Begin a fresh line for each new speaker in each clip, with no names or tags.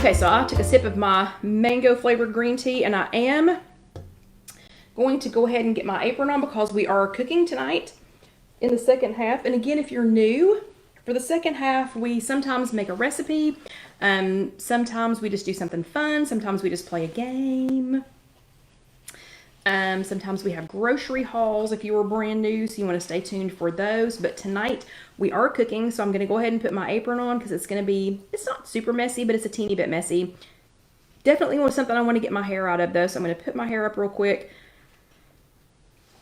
Okay, so I took a sip of my mango flavored green tea, and I am going to go ahead and get my apron on because we are cooking tonight in the second half. And again, if you're new, for the second half, we sometimes make a recipe. Sometimes we just do something fun. Sometimes we just play a game. Sometimes we have grocery hauls if you were brand new, so you want to stay tuned for those. But tonight we are cooking, so I'm going to go ahead and put my apron on because it's going to be, it's not super messy, but it's a teeny bit messy. Definitely was something I want to get my hair out of though, so I'm going to put my hair up real quick.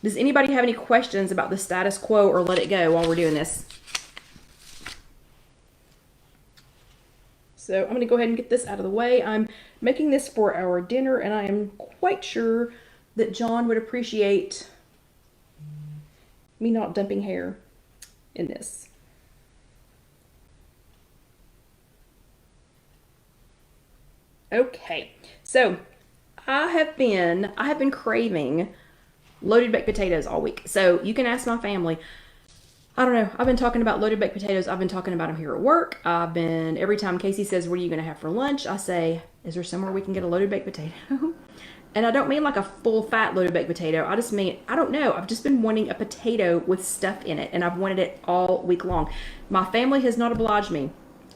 Does anybody have any questions about the status quo or let it go while we're doing this? So I'm going to go ahead and get this out of the way. I'm making this for our dinner, and I am quite sure that John would appreciate me not dumping hair in this. Okay, so I have been craving loaded baked potatoes all week. So you can ask my family. I don't know. I've been talking about loaded baked potatoes. I've been talking about them here at work. Every time Casey says, "What are you going to have for lunch?" I say, "Is there somewhere we can get a loaded baked potato?" And I don't mean like a full fat loaded baked potato. I just mean, I don't know. I've just been wanting a potato with stuff in it, and I've wanted it all week long. My family has not obliged me.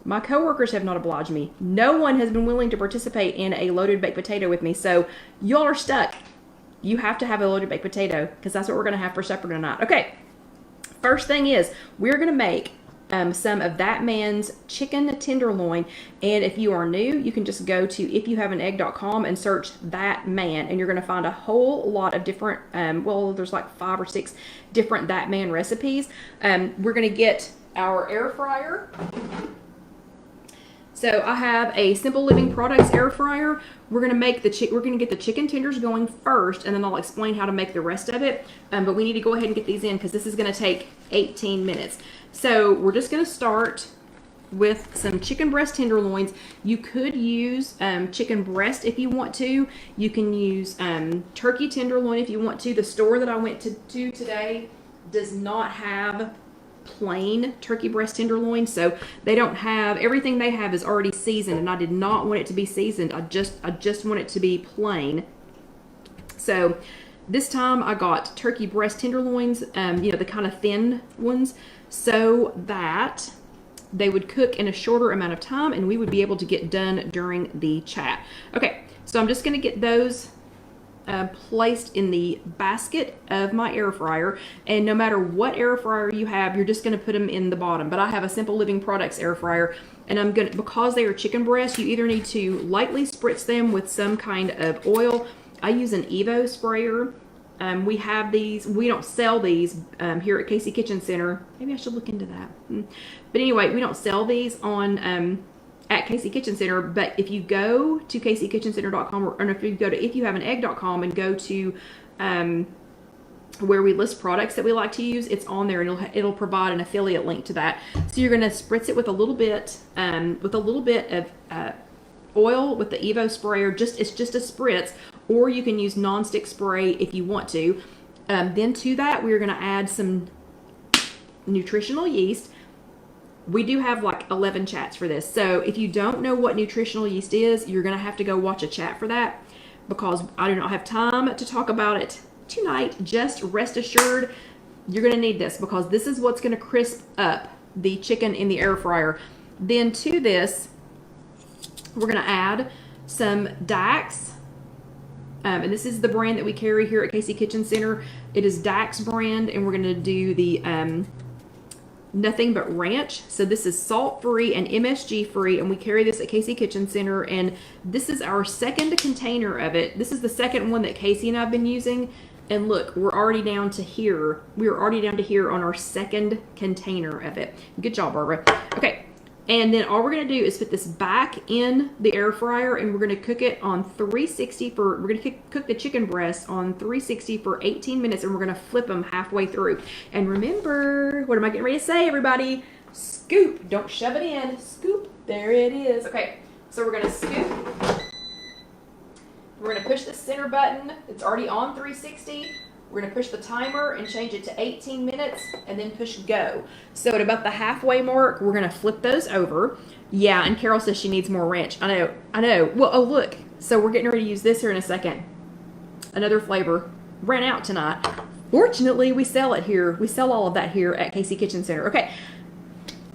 My coworkers have not obliged me. No one has been willing to participate in a loaded baked potato with me. So y'all are stuck. You have to have a loaded baked potato because that's what we're going to have for supper tonight. Okay. First thing is, we're going to make some of That Man's chicken tenderloin. And if you are new, you can just go to IfYouHaveAnEgg.com and search That Man, and you're going to find a whole lot of different, well, there's like 5 or 6 different That Man recipes. We're going to get our air fryer. So I have a Simple Living Products air fryer. We're gonna make we're gonna get the chicken tenders going first, and then I'll explain how to make the rest of it. But we need to go ahead and get these in because this is gonna take 18 minutes. So we're just gonna start with some chicken breast tenderloins. You could use chicken breast if you want to. You can use turkey tenderloin if you want to. The store that I went to today does not have plain turkey breast tenderloin, so they don't have, everything they have is already seasoned, and I did not want it to be seasoned. I just want it to be plain. So this time I got turkey breast tenderloins, you know, the kind of thin ones, so that they would cook in a shorter amount of time and we would be able to get done during the chat. Okay, so I'm just going to get those placed in the basket of my air fryer, and no matter what air fryer you have, you're just going to put them in the bottom. But I have a Simple Living Products air fryer, and I'm going to, because they are chicken breasts, you either need to lightly spritz them with some kind of oil. I use an Evo sprayer. We have these. We don't sell these here at Casey Kitchen Center. Maybe I should look into that. But anyway, we don't sell these on at Casey Kitchen Center, but if you go to CaseyKitchenCenter.com, or if you go to IfYouHaveAnEgg.com and go to where we list products that we like to use, it's on there, and it'll provide an affiliate link to that. So you're going to spritz it with a little bit of oil with the Evo sprayer. It's just a spritz, or you can use nonstick spray if you want to. Then to that, we're going to add some nutritional yeast. We do have like 11 chats for this. So if you don't know what nutritional yeast is, you're going to have to go watch a chat for that, because I do not have time to talk about it tonight. Just rest assured, you're going to need this, because this is what's going to crisp up the chicken in the air fryer. Then to this, we're going to add some Dax. And this is the brand that we carry here at Casey Kitchen Center. It is Dax brand, and we're going to do the Nothing But Ranch. So this is salt-free and MSG-free, and we carry this at Casey Kitchen Center, and this is our second container of it. This is the second one that Casey and I have been using, and look, we're already down to here. We're already down to here on our second container of it. Good job, Barbara. Okay, and then all we're going to do is put this back in the air fryer, and we're going to cook it on 360 for, we're going to cook the chicken breast on 360 for 18 minutes, and we're going to flip them halfway through. And remember, what am I getting ready to say, everybody? Scoop. Don't shove it in. Scoop. There it is. Okay, so we're going to scoop. We're going to push the center button. It's already on 360. We're going to push the timer and change it to 18 minutes and then push go. So at about the halfway mark, we're going to flip those over. Yeah, and Carol says she needs more ranch. I know. Well, oh, look. So we're getting ready to use this here in a second. Another flavor. Ran out tonight. Fortunately, we sell it here. We sell all of that here at KC Kitchen Center. Okay.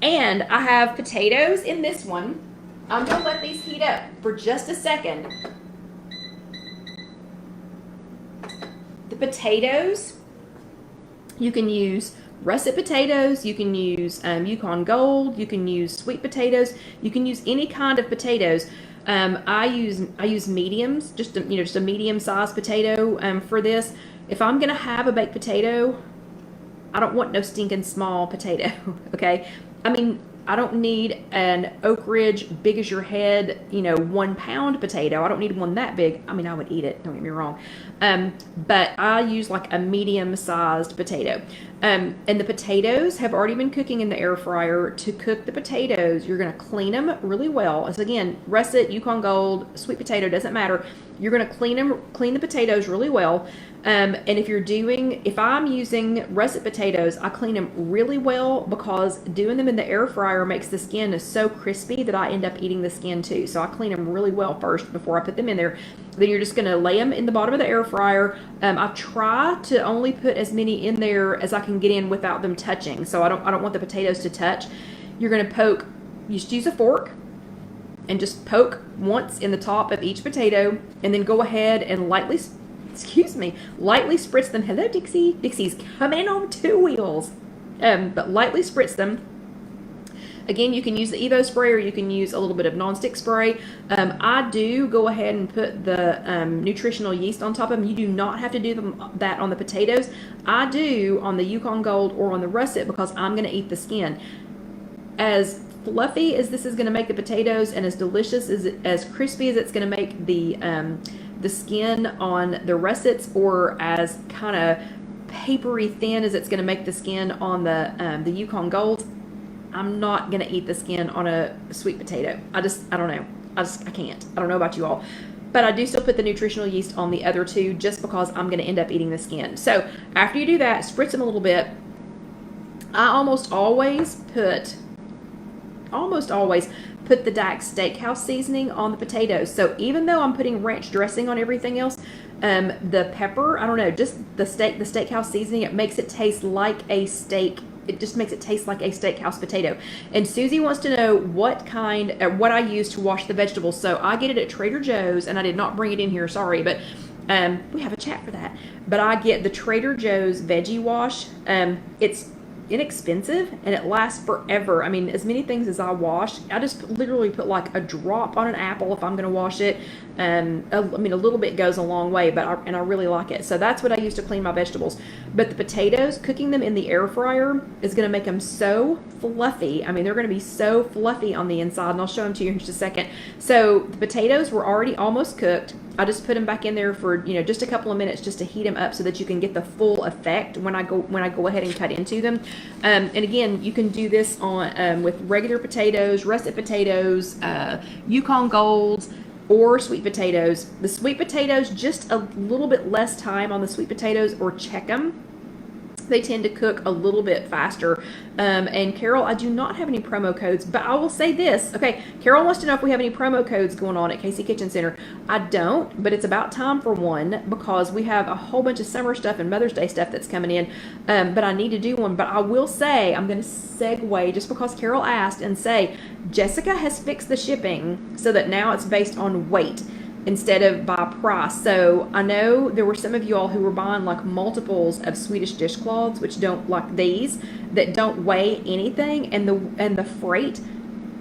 And I have potatoes in this one. I'm going to let these heat up for just a second. The potatoes, you can use russet potatoes, you can use Yukon Gold, you can use sweet potatoes, you can use any kind of potatoes. I use mediums, just a medium-sized potato for this. If I'm gonna have a baked potato, I don't want no stinking small potato. Okay, I mean, I don't need an Oak Ridge big as your head, 1 pound potato. I don't need one that big. I mean, I would eat it, don't get me wrong. But I use like a medium-sized potato. And the potatoes have already been cooking in the air fryer. To cook the potatoes, you're gonna clean them really well. As again, russet, Yukon Gold, sweet potato, doesn't matter. You're gonna clean the potatoes really well. And if I'm using russet potatoes, I clean them really well because doing them in the air fryer makes the skin so crispy that I end up eating the skin too. So I clean them really well first before I put them in there. Then you're just going to lay them in the bottom of the air fryer. I try to only put as many in there as I can get in without them touching. So I don't want the potatoes to touch. You're going to poke, you just use a fork and just poke once in the top of each potato and then go ahead and lightly spritz them. Hello, Dixie. Dixie's coming on 2 wheels. But lightly spritz them. Again, you can use the Evo spray or you can use a little bit of nonstick spray. I do go ahead and put the nutritional yeast on top of them. You do not have to do that on the potatoes. I do on the Yukon Gold or on the russet because I'm going to eat the skin. As fluffy as this is going to make the potatoes and as delicious as crispy as it's going to make the skin on the russets, or as kind of papery thin as it's going to make the skin on the Yukon Gold, I'm not going to eat the skin on a sweet potato. I don't know. I can't. I don't know about you all. But I do still put the nutritional yeast on the other two just because I'm going to end up eating the skin. So after you do that, spritz them a little bit. I almost always put the Dax Steakhouse seasoning on the potatoes. So even though I'm putting ranch dressing on everything else, the pepper, I don't know, just the steakhouse seasoning, it makes it taste like a steak. It just makes it taste like a steakhouse potato. And Susie wants to know what I use to wash the vegetables. So I get it at Trader Joe's, and I did not bring it in here, sorry, but we have a chat for that. But I get the Trader Joe's Veggie Wash. It's inexpensive and it lasts forever. I mean, as many things as I wash, I just literally put like a drop on an apple if I'm going to wash it. I mean, a little bit goes a long way, but I really like it. So that's what I use to clean my vegetables. But the potatoes, cooking them in the air fryer is going to make them so fluffy. I mean, they're going to be so fluffy on the inside, and I'll show them to you in just a second. So the potatoes were already almost cooked. I just put them back in there for, just a couple of minutes just to heat them up so that you can get the full effect when I go ahead and cut into them. And again, you can do this on with regular potatoes, russet potatoes, Yukon Golds, or sweet potatoes. The sweet potatoes, just a little bit less time on the sweet potatoes, or check them. They tend to cook a little bit faster. And Carol, I do not have any promo codes, but I will say this. Okay, Carol wants to know if we have any promo codes going on at KC Kitchen Center. I don't, but it's about time for one because we have a whole bunch of summer stuff and Mother's Day stuff that's coming in. But I need to do one. But I will say, I'm going to segue just because Carol asked and say, Jessica has fixed the shipping so that now it's based on weight instead of by price. So I know there were some of you all who were buying like multiples of Swedish dishcloths, which don't, like these, that don't weigh anything, and the freight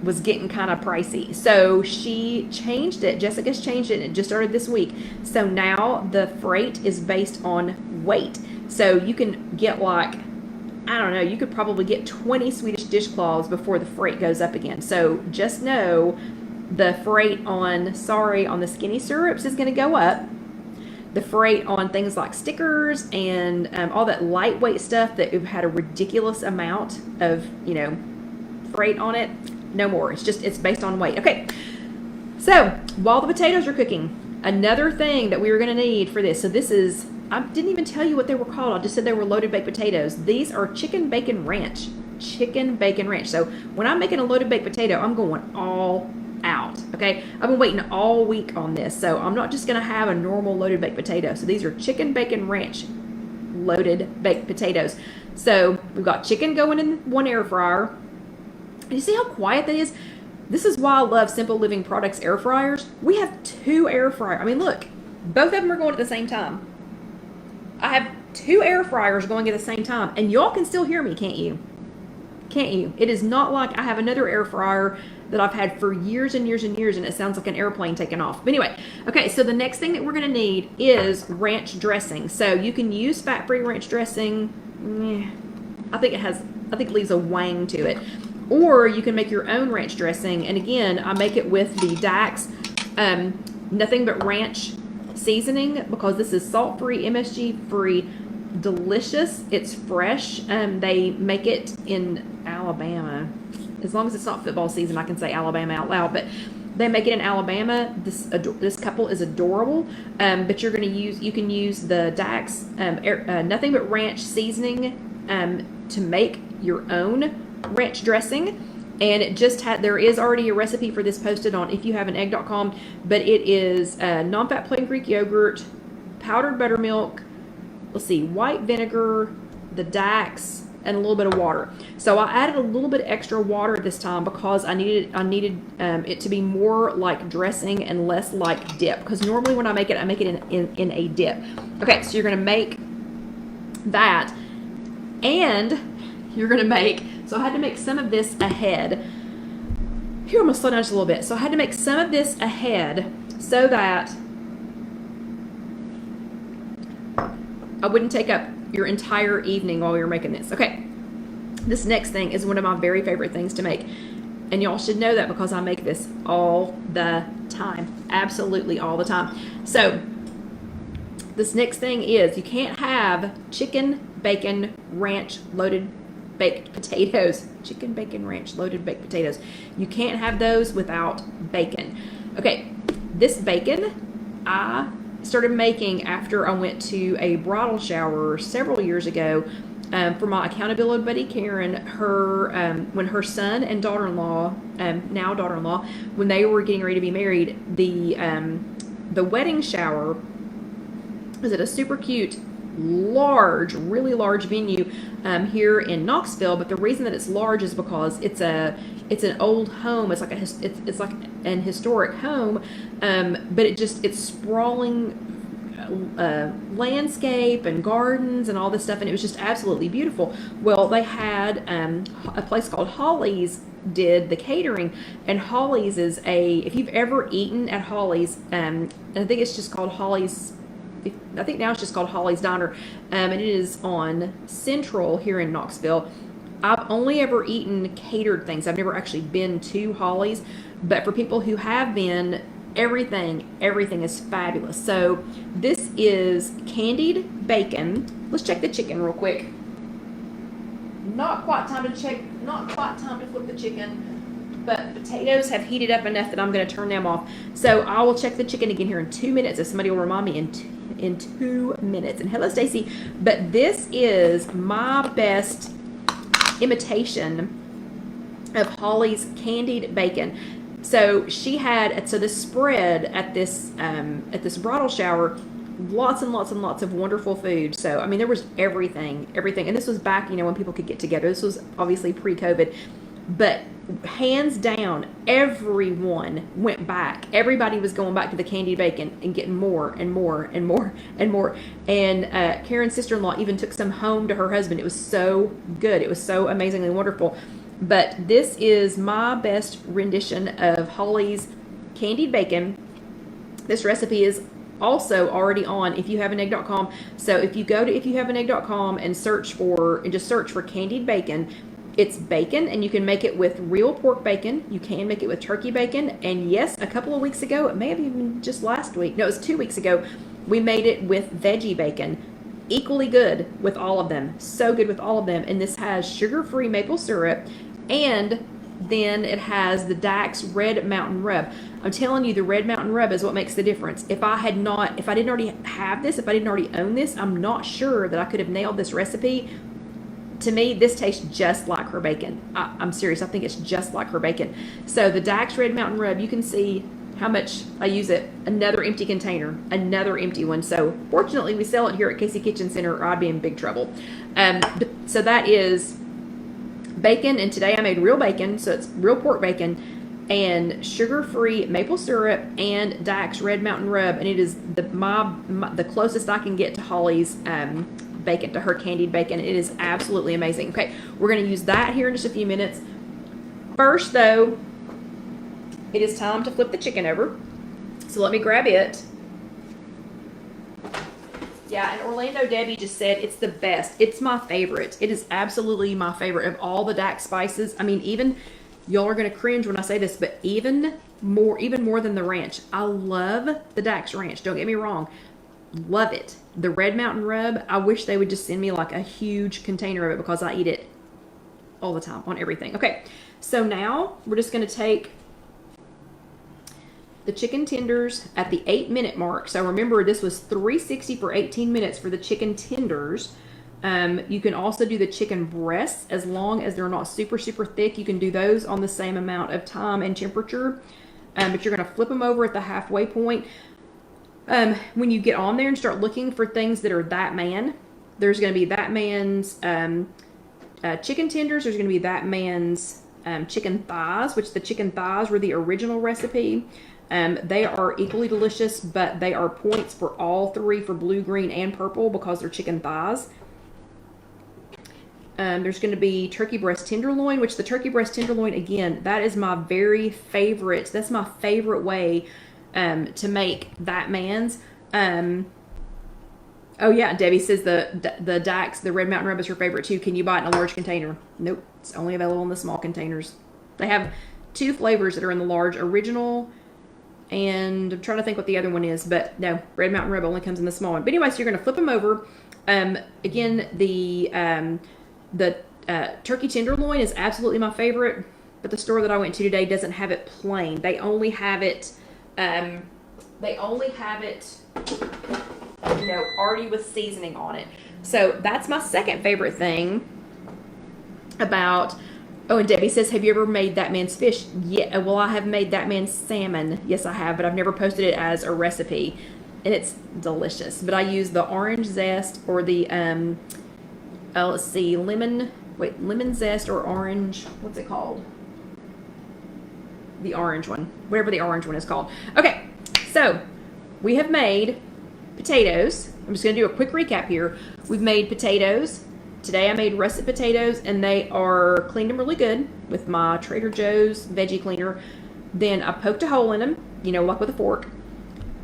was getting kind of pricey. So she changed it. Jessica's changed it, and it just started this week. So now the freight is based on weight. So you can get like, I don't know, you could probably get 20 Swedish dishcloths before the freight goes up again. So just know the freight on the skinny syrups is going to go up. The freight on things like stickers and all that lightweight stuff that have had a ridiculous amount of, freight on it, no more. It's based on weight. Okay, so while the potatoes are cooking, another thing that we are going to need for this, so this is I didn't even tell you what they were called. I just said they were loaded baked potatoes. These are chicken bacon ranch. Chicken bacon ranch. So when I'm making a loaded baked potato, I'm going all out. Okay, I've been waiting all week on this, so I'm not just gonna have a normal loaded baked potato. So these are chicken bacon ranch loaded baked potatoes. So we've got chicken going in one air fryer. And you see how quiet that is? This is why I love Simple Living Products air fryers. We have 2 air fryers. I mean, look, both of them are going at the same time. I have 2 air fryers going at the same time, and y'all can still hear me, can't you? Can't you? It is not like I have another air fryer that I've had for years and years and years, and it sounds like an airplane taking off. But anyway, okay, so the next thing that we're going to need is ranch dressing. So you can use fat-free ranch dressing. I think it leaves a wang to it. Or you can make your own ranch dressing. And again, I make it with the Dax Nothing But Ranch seasoning, because this is salt-free, MSG-free, delicious. It's fresh. They make it in Alabama. As long as it's not football season, I can say Alabama out loud. But they make it in Alabama. This couple is adorable. But you can use the Dax Nothing But Ranch seasoning to make your own ranch dressing. And it just there is already a recipe for this posted on IfYouHaveAnEgg.com, but it is non-fat plain Greek yogurt, powdered buttermilk, let's see, white vinegar, the Dax, and a little bit of water. So I added a little bit extra water this time because I needed it to be more like dressing and less like dip. Because normally when I make it in a dip. Okay, so you're gonna make that, and you're gonna make. So I had to make some of this ahead. Here, I'm gonna slow down just a little bit. So I had to make some of this ahead so that I wouldn't take up your entire evening while we were making this. Okay, this next thing is one of my very favorite things to make. And y'all should know that because I make this all the time. Absolutely all the time. So this next thing is, you can't have chicken bacon ranch loaded baked potatoes. Chicken bacon ranch loaded baked potatoes. You can't have those without bacon. Okay, this bacon I started making after I went to a bridal shower several years ago for my accountability buddy Karen. When her son and daughter-in-law, now daughter-in-law, when they were getting ready to be married, the wedding shower was at a super cute, really large venue here in Knoxville. But the reason that it's large is because it's an old home. It's like it's like an historic home, but it's sprawling landscape and gardens and all this stuff, and it was just absolutely beautiful. Well, they had a place called Holly's did the catering, and Holly's is if you've ever eaten at Holly's, and I think it's just called Holly's. I think now it's just called Holly's Diner, and it is on Central here in Knoxville. I've only ever eaten catered things. I've never actually been to Holly's, but for people who have been, everything is fabulous. So this is candied bacon. Let's check the chicken real quick. Not quite time to flip the chicken, but potatoes have heated up enough that I'm going to turn them off. So I will check the chicken again here in 2 minutes if somebody will remind me in 2 minutes. And hello, Stacy. But this is my best imitation of Holly's candied bacon. So she had this spread at this bridal shower, lots and lots of wonderful food. So I mean, there was everything, and this was back, when people could get together. This was obviously pre-COVID, but hands down, everyone went back. Everybody was going back to the candied bacon and getting more and more and more and more. And Karen's sister-in-law even took some home to her husband. It was so good. It was so amazingly wonderful. But this is my best rendition of Holly's candied bacon. This recipe is also already on IfYouHaveAnEgg.com. So if you go to IfYouHaveAnEgg.com and just search for candied bacon, it's bacon, and you can make it with real pork bacon. You can make it with turkey bacon. And yes, a couple of weeks ago, it may have even just last week. No, it was 2 weeks ago, we made it with veggie bacon. Equally good with all of them. So good with all of them. And this has sugar-free maple syrup and then it has the Dax Red Mountain Rub. I'm telling you, the Red Mountain Rub is what makes the difference. If I didn't already have this, if I didn't already own this, I'm not sure that I could have nailed this recipe. To me, this tastes just like her bacon. I'm serious. I think it's just like her bacon. So the Dax Red Mountain Rub, you can see how much I use it. Another empty container, another empty one. So fortunately, we sell it here at Casey Kitchen Center, or I'd be in big trouble. So that is bacon, and today I made real bacon, so it's real pork bacon, and sugar-free maple syrup, and Dax Red Mountain Rub, and it is the closest I can get to Holly's bacon, to her candied bacon. It is absolutely amazing. Okay, we're going to use that here in just a few minutes. First, though, it is time to flip the chicken over. So let me grab it. Yeah, and Orlando Debbie just said it's the best. It's my favorite. It is absolutely my favorite of all the Dax spices. I mean, even, y'all are going to cringe when I say this, but even more than the ranch. I love the Dax ranch. Don't get me wrong. Love it. The Red Mountain Rub, I wish they would just send me like a huge container of it, because I eat it all the time on everything. Okay, so now we're just going to take the chicken tenders at the 8-minute mark. So remember, this was $3.60 for 18 minutes for the chicken tenders. You can also do the chicken breasts, as long as they're not super thick. You can do those on the same amount of time and temperature, but you're going to flip them over at the halfway point. When you get on there and start looking for things that are That Man, there's going to be That Man's chicken tenders. There's going to be That Man's chicken thighs, which the chicken thighs were the original recipe. They are equally delicious, but they are points for all three, for blue, green, and purple, because they're chicken thighs. There's going to be turkey breast tenderloin, which the turkey breast tenderloin, again, that is my very favorite. That's my favorite way to make That Man's. Oh yeah, Debbie says the Dax, the Red Mountain Rub, is her favorite too. Can you buy it in a large container? Nope, it's only available in the small containers. They have 2 flavors that are in the large, original, and I'm trying to think what the other one is, but no, Red Mountain Rub only comes in the small one. But anyway, so you're going to flip them over. Again, the turkey tenderloin is absolutely my favorite, but the store that I went to today doesn't have it plain. They only have it, you know, already with seasoning on it. So that's my second favorite thing about. Oh, and Debbie says, have you ever made That Man's fish? Yeah, well, I have made That Man's salmon. Yes, I have, but I've never posted it as a recipe, and it's delicious. But I use the orange zest, or the let's see, lemon zest, or orange, what's it called? The orange one, whatever the orange one is called. Okay, so we have made potatoes. I'm just going to do a quick recap here. We've made potatoes. Today I made russet potatoes, and they are cleaned them really good with my Trader Joe's veggie cleaner. Then I poked a hole in them, you know, like with a fork.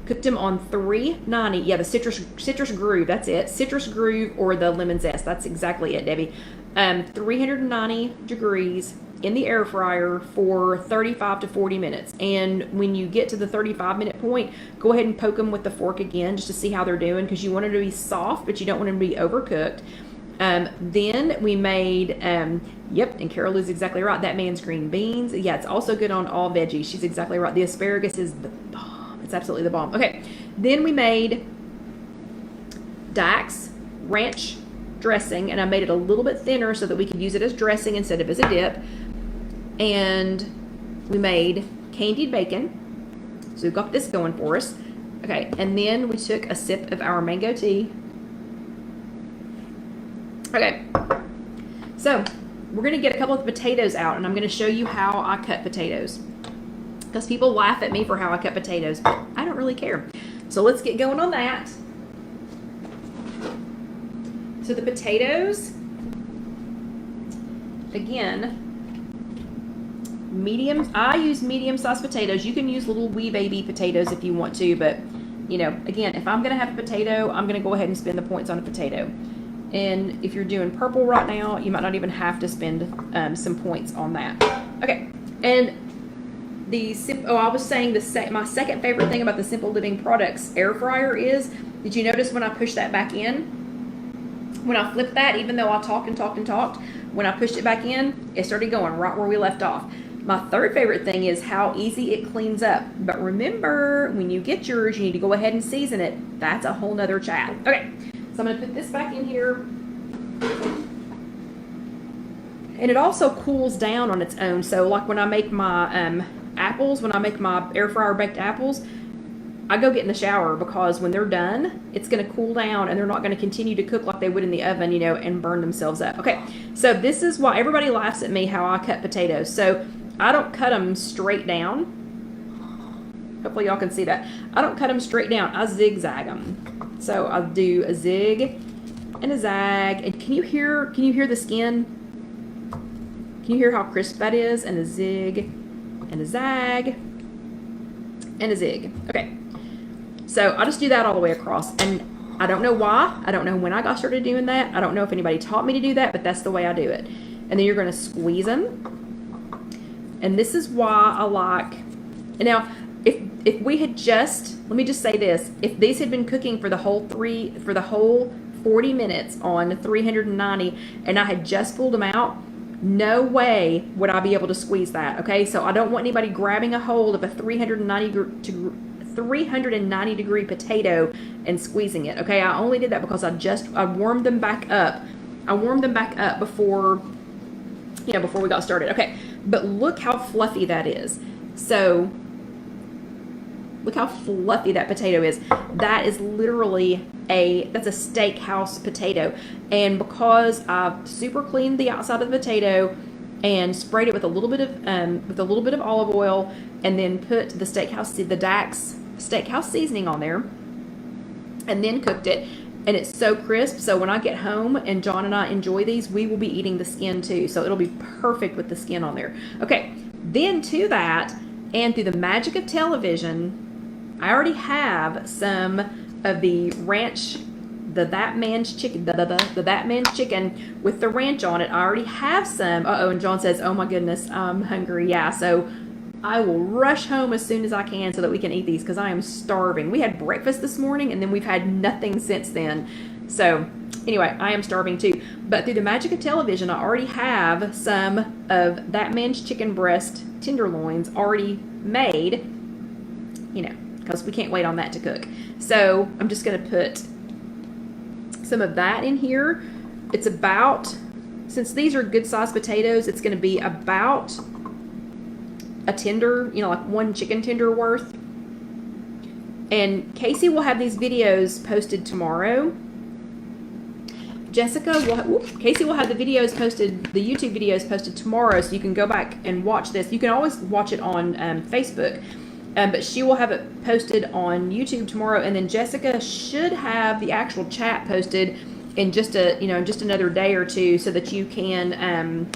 Cooked them on 390. Yeah, the citrus groove, that's it. Citrus groove, or the lemon zest. That's exactly it, Debbie. 390 degrees in the air fryer for 35 to 40 minutes. And when you get to the 35-minute point, go ahead and poke them with the fork again, just to see how they're doing, because you want them to be soft, but you don't want them to be overcooked. Then we made, yep, and Carol is exactly right, That Man's green beans. Yeah, it's also good on all veggies. She's exactly right. The asparagus is the bomb. It's absolutely the bomb. Okay, then we made Dax ranch dressing, and I made it a little bit thinner so that we could use it as dressing instead of as a dip. And we made candied bacon. So we've got this going for us. Okay, and then we took a sip of our mango tea. Okay, so we're going to get a couple of potatoes out, and I'm going to show you how I cut potatoes, because people laugh at me for how I cut potatoes, but I don't really care. So let's get going on that. So the potatoes, again, I use medium-sized potatoes. You can use little wee baby potatoes if you want to, but, you know, again, if I'm going to have a potato, I'm going to go ahead and spend the points on a potato. And if you're doing purple right now, you might not even have to spend some points on that. Okay, and I was saying my second favorite thing about the Simple Living Products air fryer is, did you notice when I pushed that back in? When I flipped that, even though I talked and talked and talked, when I pushed it back in, it started going right where we left off. My third favorite thing is how easy it cleans up. But remember, when you get yours, you need to go ahead and season it. That's a whole nother chat. Okay, so I'm going to put this back in here. And it also cools down on its own. So like when I make my apples, when I make my air fryer baked apples, I go get in the shower because when they're done, it's going to cool down and they're not going to continue to cook like they would in the oven, you know, and burn themselves up. Okay, so this is why everybody laughs at me how I cut potatoes. So I don't cut them straight down. Hopefully y'all can see that. I don't cut them straight down. I zigzag them. So I'll do a zig and a zag. And can you hear the skin? Can you hear how crisp that is? And a zig and a zag and a zig. Okay. So I'll just do that all the way across. And I don't know why. I don't know when I got started doing that. I don't know if anybody taught me to do that, but that's the way I do it. And then you're going to squeeze them. And this is why I like, and now if we had just, let me just say this, if these had been cooking for the whole 40 minutes on 390 and I had just pulled them out, no way would I be able to squeeze that. Okay, so I don't want anybody grabbing a hold of a 390 degree potato and squeezing it. Okay, I only did that because I warmed them back up. I warmed them back up before, you know, before we got started. Okay, but look how fluffy that is. So look how fluffy that potato is. That is literally that's a steakhouse potato. And because I've super cleaned the outside of the potato and sprayed it with a little bit of olive oil, and then put the Dax steakhouse seasoning on there, and then cooked it, and it's so crisp. So when I get home and John and I enjoy these, we will be eating the skin too. So it'll be perfect with the skin on there. Okay, then to that, and through the magic of television, I already have some of the ranch, the That Man's chicken with the ranch on it. I already have some. And John says, oh my goodness, I'm hungry. Yeah, so I will rush home as soon as I can so that we can eat these because I am starving. We had breakfast this morning and then we've had nothing since then. So anyway, I am starving too. But through the magic of television, I already have some of That Man's chicken breast tenderloins already made, you know, because we can't wait on that to cook. So I'm just going to put some of that in here. It's about, since these are good sized potatoes, it's going to be about a tender, you know, like one chicken tender worth. And Casey will have these videos posted tomorrow. Casey will have the videos posted, the YouTube videos posted tomorrow, so you can go back and watch this. You can always watch it on Facebook, but she will have it posted on YouTube tomorrow, and then Jessica should have the actual chat posted in just another day or two, so that you can.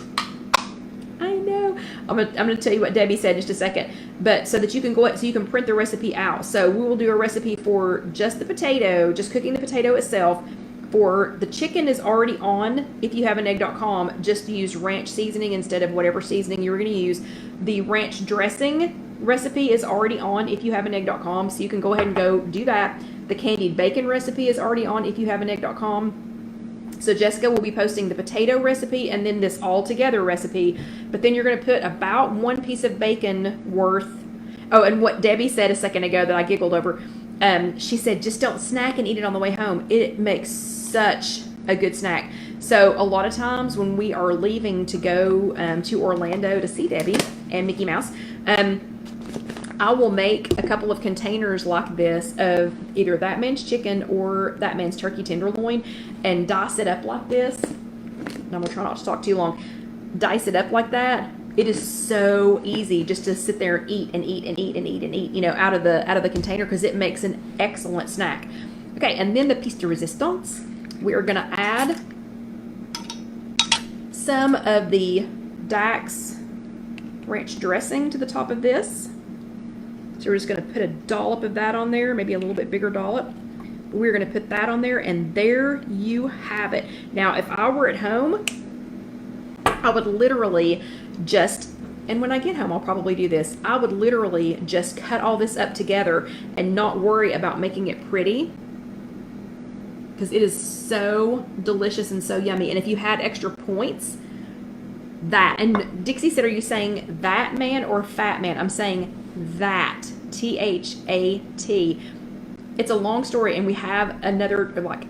I'm gonna tell you what Debbie said in just a second, but so that you can so you can print the recipe out. So we will do a recipe for just the potato, just cooking the potato itself. For the chicken is already on IfYouHaveAnEgg.com. Just use ranch seasoning instead of whatever seasoning you were going to use. The ranch dressing recipe is already on IfYouHaveAnEgg.com, so you can go ahead and go do that. The candied bacon recipe is already on IfYouHaveAnEgg.com. So Jessica will be posting the potato recipe and then this all together recipe. But then you're going to put about one piece of bacon worth. Oh, and what Debbie said a second ago that I giggled over. She said, just don't snack and eat it on the way home. It makes such a good snack. So a lot of times when we are leaving to go to Orlando to see Debbie and Mickey Mouse, I will make a couple of containers like this of either That Man's chicken or That Man's turkey tenderloin and dice it up like this. And I'm going to try not to talk too long. Dice it up like that. It is so easy just to sit there and eat and eat and eat and eat and eat, you know, out of the container, because it makes an excellent snack. Okay, and then the piece de resistance. We are going to add some of the Dax ranch dressing to the top of this. So we're just going to put a dollop of that on there, maybe a little bit bigger dollop. We're going to put that on there, and there you have it. Now, if I were at home, I would literally just, and when I get home, I'll probably do this. I would literally just cut all this up together and not worry about making it pretty, because it is so delicious and so yummy. And if you had extra points That. And Dixie said, are you saying that man or fat man? I'm saying that. T-H-A-T. It's a long story, and we have another, like,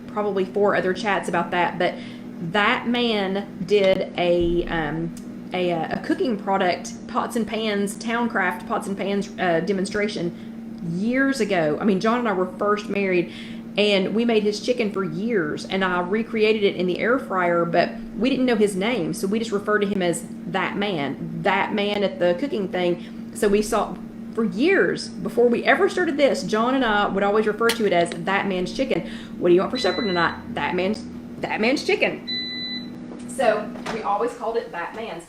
probably 4 other chats about that. But that man did a cooking product, pots and pans, Towncraft pots and pans demonstration years ago. I mean, John and I were first married, and we made his chicken for years, and I recreated it in the air fryer, but we didn't know his name, so we just referred to him as that man at the cooking thing. So we saw for years before we ever started this, John and I would always refer to it as that man's chicken. What do you want for supper tonight? That man's chicken. So we always called it that man's.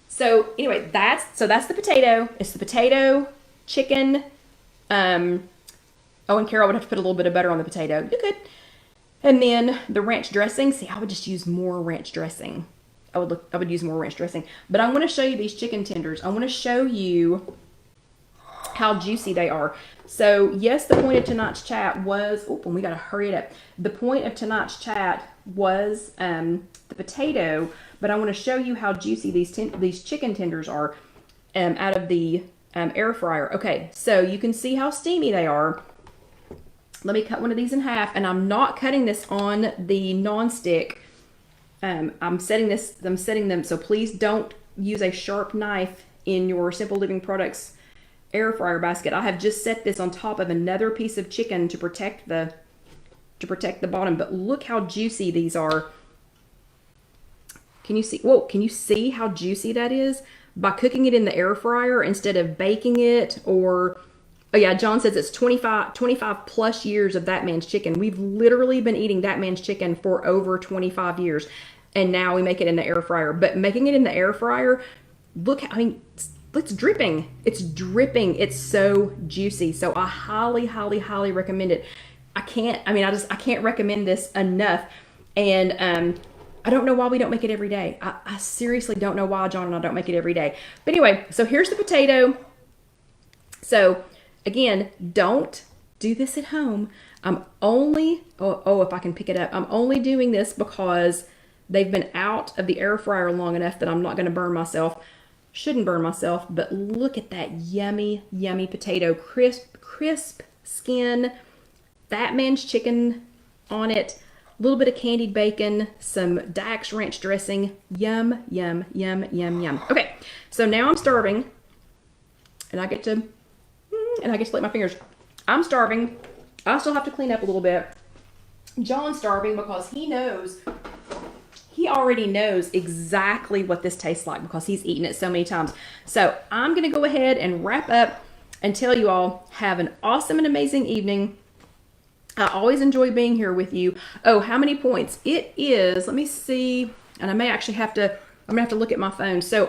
So anyway, that's the potato. It's the potato, chicken. Oh, and Carol would have to put a little bit of butter on the potato. You could. And then the ranch dressing. See, I would just use more ranch dressing. I would use more ranch dressing. But I want to show you these chicken tenders. I want to show you how juicy they are. So yes, the point of tonight's chat was, and we got to hurry it up. The point of tonight's chat was the potato, but I want to show you how juicy these chicken tenders are out of the air fryer. Okay, so you can see how steamy they are. Let me cut one of these in half, and I'm not cutting this on the non-stick. I'm setting them, so please don't use a sharp knife in your Simple Living Products air fryer basket. I have just set this on top of another piece of chicken to protect the bottom, but look how juicy these are. Can you see? Whoa, can you see how juicy that is? By cooking it in the air fryer instead of baking it, or, oh yeah, John says it's 25 plus years of that man's chicken. We've literally been eating that man's chicken for over 25 years, and now we make it in the air fryer. But making it in the air fryer, look, I mean, it's dripping. It's dripping. It's so juicy. So I highly, highly, highly recommend it. I can't recommend this enough. And I don't know why we don't make it every day. I seriously don't know why John and I don't make it every day. But anyway, so here's the potato. So again, don't do this at home. I'm only, if I can pick it up, I'm only doing this because they've been out of the air fryer long enough that I'm not going to burn myself. Shouldn't burn myself, but look at that yummy, yummy potato. Crisp skin, that man's chicken on it, a little bit of candied bacon, some Dax ranch dressing. Yum, yum, yum, yum, yum. Okay, so now I'm starving, and I get to lick my fingers. I'm starving. I still have to clean up a little bit. John's starving because he already knows exactly what this tastes like because he's eaten it so many times. So I'm going to go ahead and wrap up and tell you all, have an awesome and amazing evening. I always enjoy being here with you. Oh, how many points? It is, let me see, and I'm going to have to look at my phone. So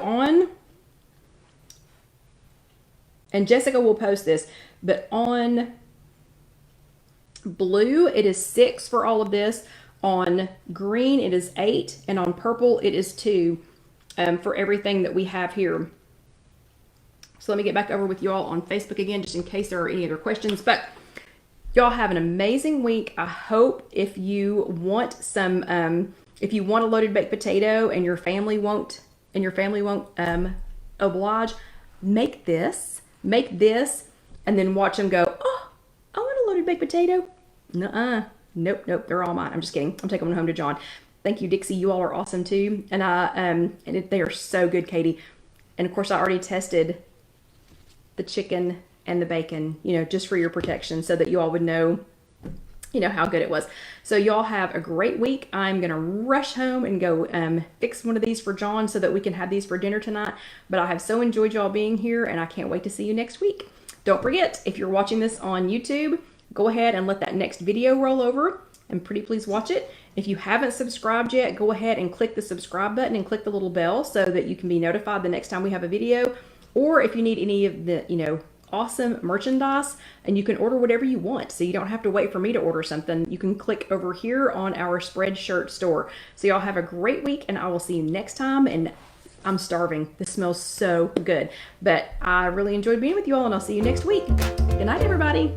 and Jessica will post this, but on blue, it is 6 for all of this. On green, it is 8, and on purple, it is 2 for everything that we have here. So let me get back over with you all on Facebook again, just in case there are any other questions. But y'all have an amazing week. I hope if you want if you want a loaded baked potato and your family won't oblige, make this, and then watch them go, oh, I want a loaded baked potato. Nuh-uh. Nope, they're all mine. I'm just kidding. I'm taking them home to John. Thank you, Dixie. You all are awesome too. And they are so good, Katie. And of course, I already tested the chicken and the bacon, just for your protection, so that you all would know, how good it was. So y'all have a great week. I'm going to rush home and go fix one of these for John so that we can have these for dinner tonight. But I have so enjoyed y'all being here, and I can't wait to see you next week. Don't forget, if you're watching this on YouTube, go ahead and let that next video roll over and pretty please watch it. If you haven't subscribed yet, go ahead and click the subscribe button and click the little bell so that you can be notified the next time we have a video. Or if you need any of the, awesome merchandise, and you can order whatever you want, so you don't have to wait for me to order something. You can click over here on our Spreadshirt store. So y'all have a great week, and I will see you next time. And I'm starving. This smells so good. But I really enjoyed being with you all, and I'll see you next week. Good night, everybody.